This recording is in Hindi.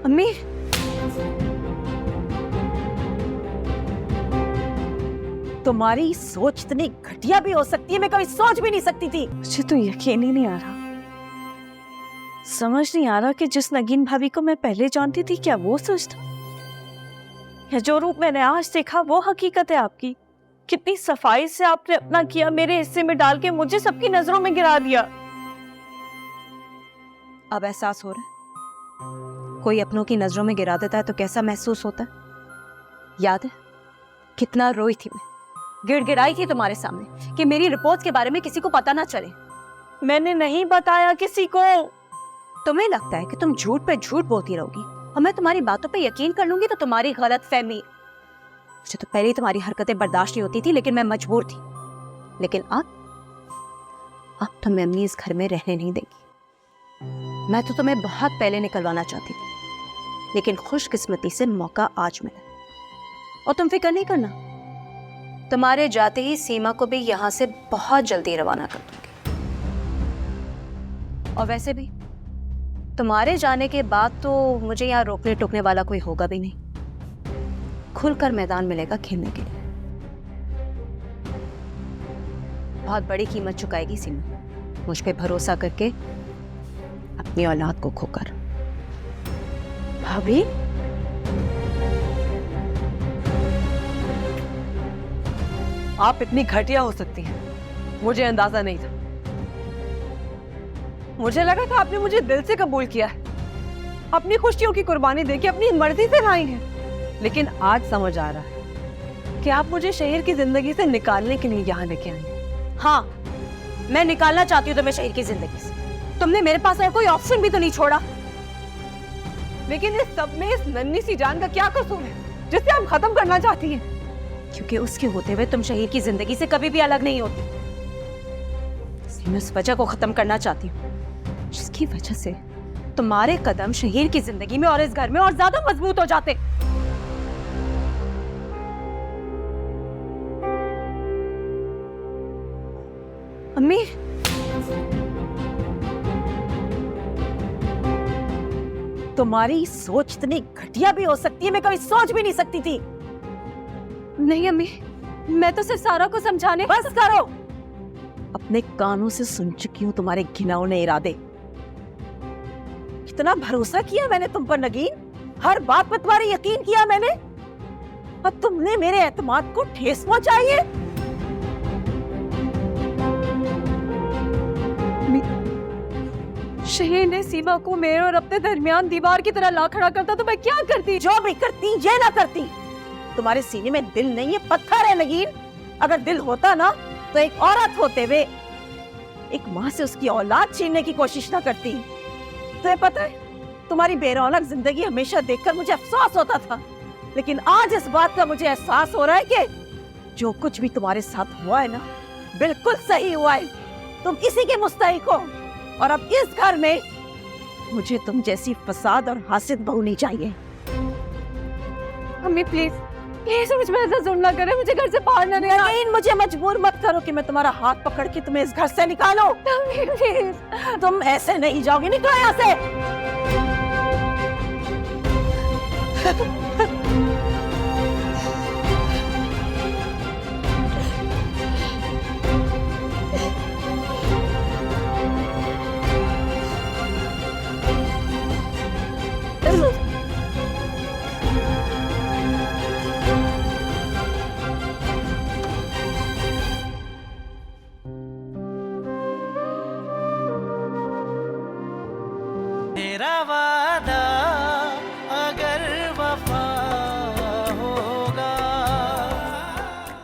अम्मी, तुम्हारी सोच इतनी घटिया भी हो सकती है, मैं कभी सोच भी नहीं सकती थी। मुझे तो यकीन ही नहीं आ रहा, समझ नहीं आ रहा कि जिस नगीन भाभी को मैं पहले जानती थी क्या वो सच था, या जो रूप मैंने आज देखा वो हकीकत है आपकी। कितनी सफाई से आपने अपना किया, मेरे हिस्से में डाल के मुझे सबकी नजरों में गिरा दिया। अब एहसास हो रहा है, कोई अपनों की नजरों में गिरा देता है तो कैसा महसूस होता है। याद है कितना रोई थी मैं, गिड़गिड़ाई थी तुम्हारे सामने कि मेरी रिपोर्ट के बारे में किसी को पता ना चले। मैंने नहीं बताया किसी को। तुम्हें लगता है कि तुम झूठ पे झूठ बोलती रहोगी और मैं तुम्हारी बातों पे यकीन कर लूंगी तो तुम्हारी गलत फहमी। मुझे तो पहले ही तुम्हारी हरकतें बर्दाश्त नहीं होती थी, लेकिन मैं मजबूर थी। लेकिन अब तो मैं अम्मी इस घर में रहने नहीं देंगी। मैं तो तुम्हें बहुत पहले निकलवाना चाहती थी, लेकिन खुशकिस्मती से मौका आज मिला। और तुम फिक्र नहीं करना, तुम्हारे जाते ही सीमा को भी यहां से बहुत जल्दी रवाना कर दूंगी। और वैसे भी तुम्हारे जाने के बाद तो मुझे यहाँ रोकने टोकने वाला कोई होगा भी नहीं। खुलकर मैदान मिलेगा खेलने के लिए। बहुत बड़ी कीमत चुकाएगी सीमा मुझ पे भरोसा करके, अपनी औलाद को खोकर। भाभी, आप इतनी घटिया हो सकती हैं, मुझे अंदाजा नहीं था। मुझे लगा था आपने मुझे दिल से कबूल किया है, अपनी खुशियों की कुर्बानी देके अपनी मर्जी से लाई है। लेकिन आज समझ आ रहा है कि आप मुझे शहर की जिंदगी से निकालने के लिए यहाँ लेके आई हैं। हाँ, मैं निकालना चाहती हूँ तुम्हें शहर की जिंदगी से। तुमने मेरे पास और कोई ऑप्शन भी तो नहीं छोड़ा। लेकिन इस सब में इस नन्ही सी जान का क्या कसूर है जिसे आप खत्म करना चाहती हैं? क्योंकि उसके होते हुए तुम शहीर की जिंदगी से कभी भी अलग नहीं होती। इसलिए मैं उस वजह को खत्म करना चाहती हूँ जिसकी वजह से तुम्हारे कदम शहीर की जिंदगी में और इस घर में और ज्यादा मजबूत हो जाते। अम्मी, तुम्हारी सोच इतनी घटिया भी हो सकती है, मैं कभी सोच भी नहीं सकती थी। नहीं अम्मी, मैं तो सिर्फ सारा को समझाने। बस करो, अपने कानों से सुन चुकी हूँ तुम्हारे घिनौने इरादे। कितना भरोसा किया मैंने तुम पर नगीन, हर बात पर तुम्हारे यकीन किया मैंने, और तुमने मेरे एतमाद को ठेस पहुंचाई है। शहीर ने सीमा को मेरे और अपने दरमियान दीवार की तरह ला खड़ा करता तो मैं क्या करती? जो भी करती ये ना करती। तुम्हारे सीने में दिल नहीं है, पत्थर है नगीन। अगर दिल होता ना तो एक औरत होते हुए एक माँ से उसकी औलाद छीनने की कोशिश ना करती। तुम्हें पता है, तुम्हारी बेरौनक जिंदगी हमेशा देखकर मुझे अफसोस होता था, लेकिन आज इस बात का मुझे एहसास हो रहा है कि जो कुछ भी तुम्हारे साथ हुआ है ना, बिल्कुल सही हुआ है। तुम इसी के मुस्तहिक हो, और अब इस घर में मुझे तुम जैसी फसाद और हासिद बहू नहीं चाहिए। अम्मी प्लीज, प्लीज मुझ में ऐसा जुल्म ना करे, मुझे घर से बाहर ना निकालो। नहीं, मुझे मजबूर मत करो कि मैं तुम्हारा हाथ पकड़ के तुम्हें इस घर से निकालो। अम्मी प्लीज। तुम ऐसे नहीं जाओगी, निकलो यहाँ से। तेरा